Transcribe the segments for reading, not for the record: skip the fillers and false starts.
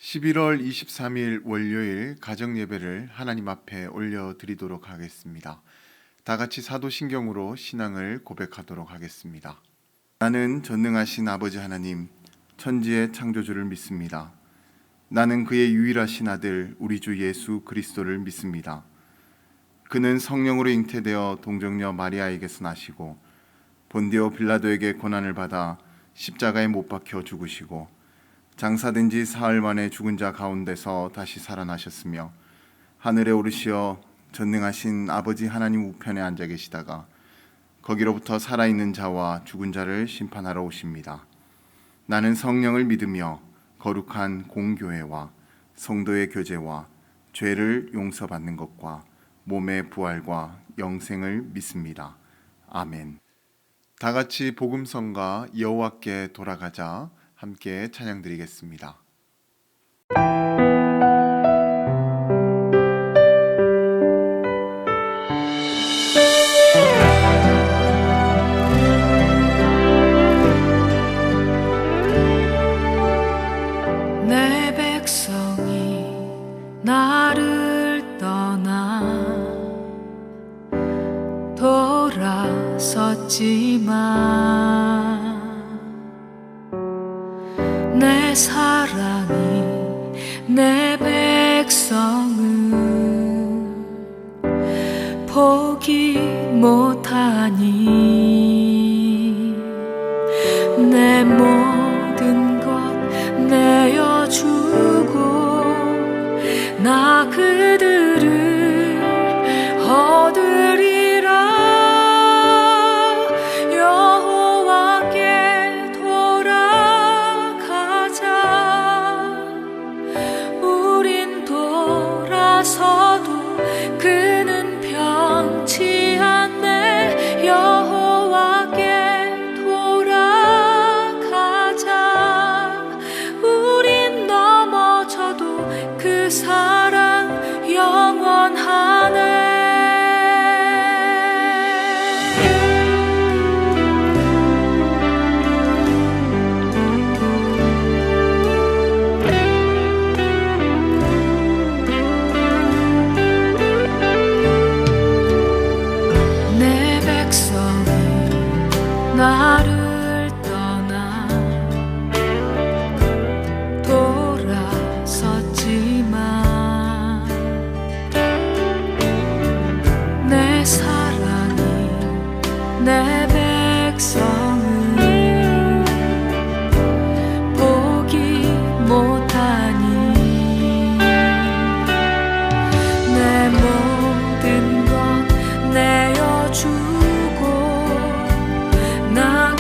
11월 23일 월요일 가정예배를 하나님 앞에 올려드리도록 하겠습니다. 다 같이 사도신경으로 신앙을 고백하도록 하겠습니다. 나는 전능하신 아버지 하나님, 천지의 창조주를 믿습니다. 나는 그의 유일하신 아들 우리 주 예수 그리스도를 믿습니다. 그는 성령으로 잉태되어 동정녀 마리아에게서 나시고 본디오 빌라도에게 고난을 받아 십자가에 못 박혀 죽으시고 장사된 지 사흘 만에 죽은 자 가운데서 다시 살아나셨으며 하늘에 오르시어 전능하신 아버지 하나님 우편에 앉아 계시다가 거기로부터 살아있는 자와 죽은 자를 심판하러 오십니다. 나는 성령을 믿으며 거룩한 공교회와 성도의 교제와 죄를 용서받는 것과 몸의 부활과 영생을 믿습니다. 아멘. 다 같이 복음성가 여호와께 돌아가자 함께 찬양드리겠습니다. 내 백성이 나를 떠나 돌아섰지만 내 사랑이 내 백성은 포기 못하니 내 모든 것 내어주고 나 그들을 얻으리라. 여호와께 돌아가자. 우린 돌아서도 그는 변치 않네. 여호와께 돌아가자. 우린 넘어져도 그 사랑 영원하네. 내 백성이 나를 떠나 돌아섰지만 내 사랑이 내 백성을 포기 못하니 내 모든 것 내어주고 나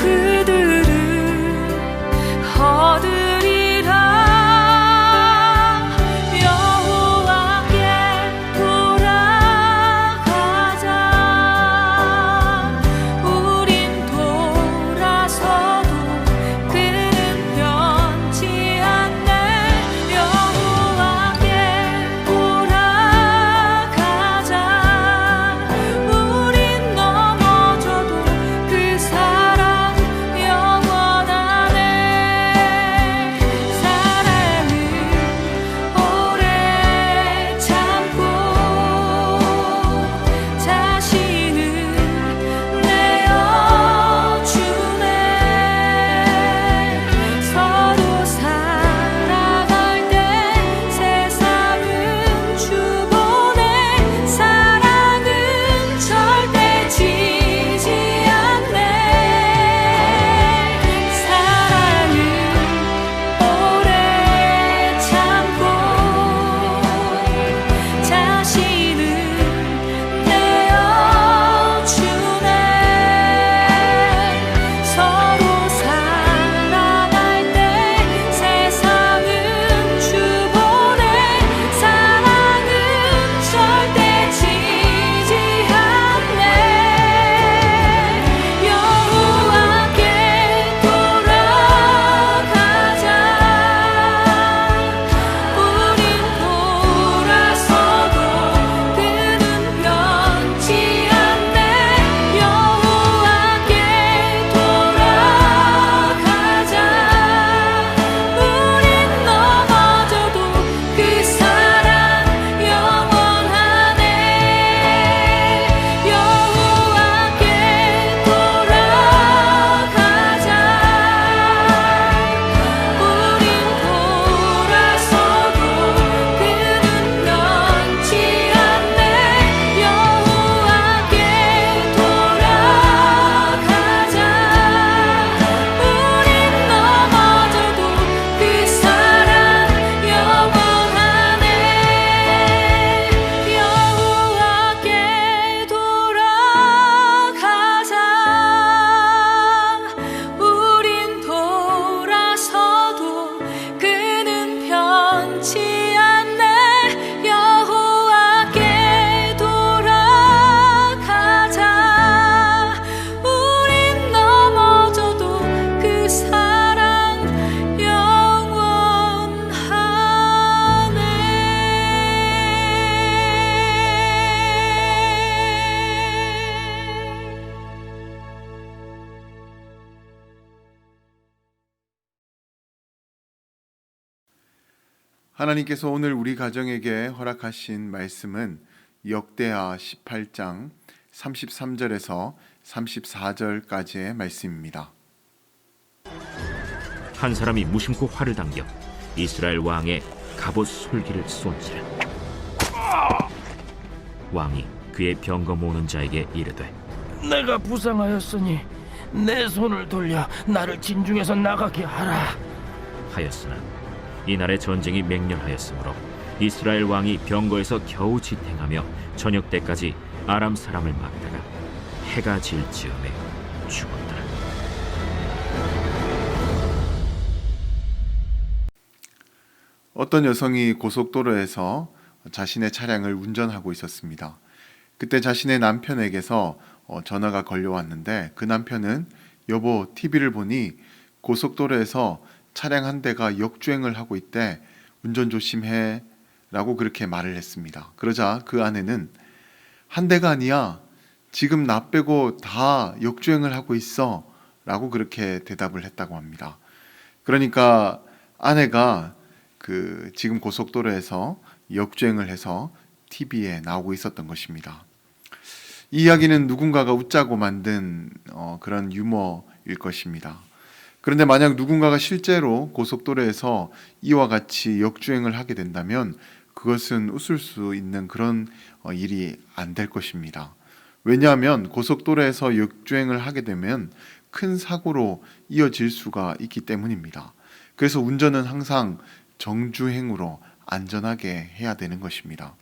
하나님께서 오늘 우리 가정에게 허락하신 말씀은 역대하 18장 33절에서 34절까지의 말씀입니다. 한 사람이 무심코 활을 당겨 이스라엘 왕의 갑옷 솔기를 쏜지라. 왕이 그의 병거 모는 자에게 이르되 내가 부상하였으니 내 손을 돌려 나를 진중에서 나가게 하라. 하였으나 이날의 전쟁이 맹렬하였으므로 이스라엘 왕이 병거에서 겨우 지탱하며 저녁 때까지 아람 사람을 막다가 해가 질 즈음에 죽었더라. 어떤 여성이 고속도로에서 자신의 차량을 운전하고 있었습니다. 그때 자신의 남편에게서 전화가 걸려왔는데 그 남편은 여보, TV를 보니 고속도로에서 차량 한 대가 역주행을 하고 있대. 운전 조심해 라고 그렇게 말을 했습니다. 그러자 그 아내는 한 대가 아니야. 지금 나 빼고 다 역주행을 하고 있어 라고 그렇게 대답을 했다고 합니다. 그러니까 아내가 지금 고속도로에서 역주행을 해서 TV에 나오고 있었던 것입니다. 이 이야기는 누군가가 웃자고 만든 그런 유머일 것입니다. 그런데 만약 누군가가 실제로 고속도로에서 이와 같이 역주행을 하게 된다면 그것은 웃을 수 있는 그런 일이 안 될 것입니다. 왜냐하면 고속도로에서 역주행을 하게 되면 큰 사고로 이어질 수가 있기 때문입니다. 그래서 운전은 항상 정주행으로 안전하게 해야 되는 것입니다.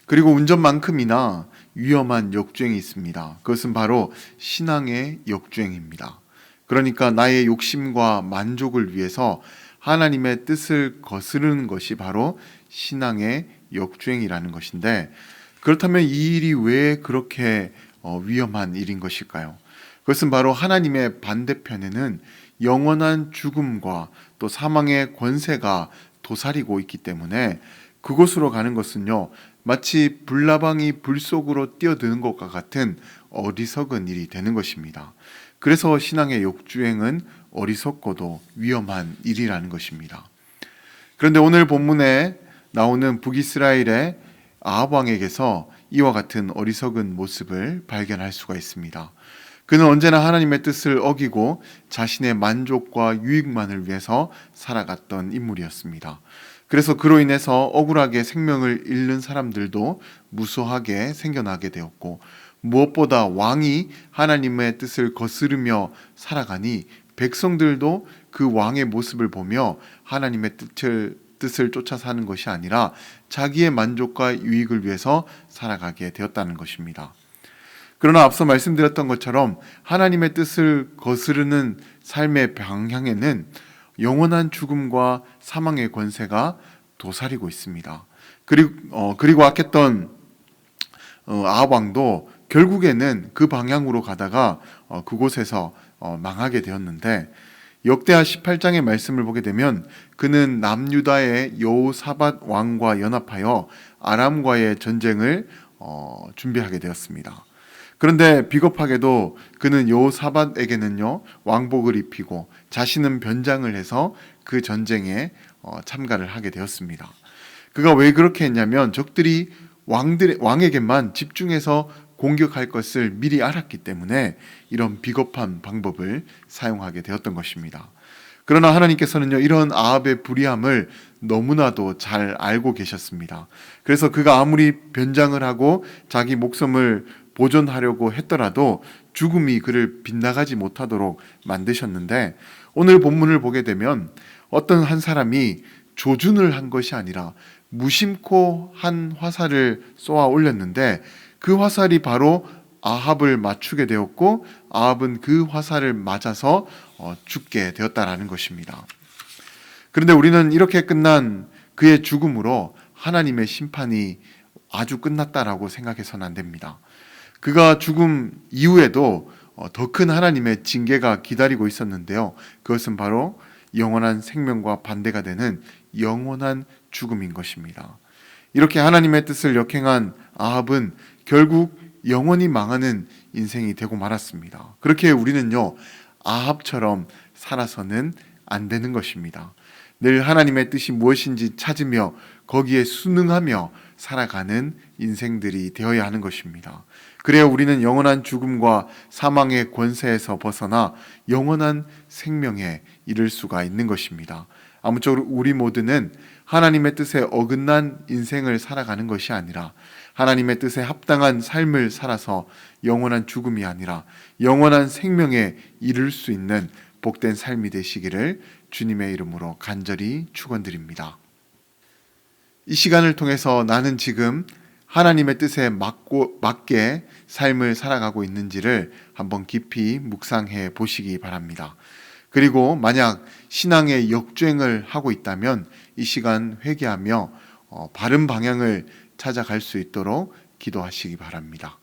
그리고 운전만큼이나 위험한 역주행이 있습니다. 그것은 바로 신앙의 역주행입니다. 그러니까 나의 욕심과 만족을 위해서 하나님의 뜻을 거스르는 것이 바로 신앙의 역주행이라는 것인데, 그렇다면 이 일이 왜 그렇게 위험한 일인 것일까요? 그것은 바로 하나님의 반대편에는 영원한 죽음과 또 사망의 권세가 도사리고 있기 때문에 그곳으로 가는 것은요, 마치 불나방이 불 속으로 뛰어드는 것과 같은 어리석은 일이 되는 것입니다. 그래서 신앙의 역주행은 어리석고도 위험한 일이라는 것입니다. 그런데 오늘 본문에 나오는 북이스라엘의 아합 왕에게서 이와 같은 어리석은 모습을 발견할 수가 있습니다. 그는 언제나 하나님의 뜻을 어기고 자신의 만족과 유익만을 위해서 살아갔던 인물이었습니다. 그래서 그로 인해서 억울하게 생명을 잃는 사람들도 무수하게 생겨나게 되었고, 무엇보다 왕이 하나님의 뜻을 거스르며 살아가니 백성들도 그 왕의 모습을 보며 하나님의 뜻을 쫓아 사는 것이 아니라 자기의 만족과 유익을 위해서 살아가게 되었다는 것입니다. 그러나 앞서 말씀드렸던 것처럼 하나님의 뜻을 거스르는 삶의 방향에는 영원한 죽음과 사망의 권세가 도사리고 있습니다. 그리고 악했던 아합 왕도 결국에는 그 방향으로 가다가 그곳에서 망하게 되었는데, 역대하 18장의 말씀을 보게 되면 그는 남유다의 여호사밧 왕과 연합하여 아람과의 전쟁을 준비하게 되었습니다. 그런데 비겁하게도 그는 여호사밧에게는요 왕복을 입히고 자신은 변장을 해서 그 전쟁에 참가를 하게 되었습니다. 그가 왜 그렇게 했냐면 적들이 왕에게만 집중해서 공격할 것을 미리 알았기 때문에 이런 비겁한 방법을 사용하게 되었던 것입니다. 그러나 하나님께서는요 이런 아합의 불의함을 너무나도 잘 알고 계셨습니다. 그래서 그가 아무리 변장을 하고 자기 목숨을 보존하려고 했더라도 죽음이 그를 빗나가지 못하도록 만드셨는데, 오늘 본문을 보게 되면 어떤 한 사람이 조준을 한 것이 아니라 무심코 한 화살을 쏘아 올렸는데 그 화살이 바로 아합을 맞추게 되었고 아합은 그 화살을 맞아서 죽게 되었다라는 것입니다. 그런데 우리는 이렇게 끝난 그의 죽음으로 하나님의 심판이 아주 끝났다라고 생각해서는 안 됩니다. 그가 죽음 이후에도 더 큰 하나님의 징계가 기다리고 있었는데요. 그것은 바로 영원한 생명과 반대가 되는 영원한 죽음인 것입니다. 이렇게 하나님의 뜻을 역행한 아합은 결국 영원히 망하는 인생이 되고 말았습니다. 그렇게 우리는요 아합처럼 살아서는 안 되는 것입니다. 늘 하나님의 뜻이 무엇인지 찾으며 거기에 순응하며 살아가는 인생들이 되어야 하는 것입니다. 그래야 우리는 영원한 죽음과 사망의 권세에서 벗어나 영원한 생명에 이를 수가 있는 것입니다. 아무쪼록 우리 모두는 하나님의 뜻에 어긋난 인생을 살아가는 것이 아니라 하나님의 뜻에 합당한 삶을 살아서 영원한 죽음이 아니라 영원한 생명에 이를 수 있는 복된 삶이 되시기를 주님의 이름으로 간절히 축원드립니다. 이 시간을 통해서 나는 지금 하나님의 뜻에 맞게 삶을 살아가고 있는지를 한번 깊이 묵상해 보시기 바랍니다. 그리고 만약 신앙의 역주행을 하고 있다면 이 시간 회개하며 바른 방향을 찾아갈 수 있도록 기도하시기 바랍니다.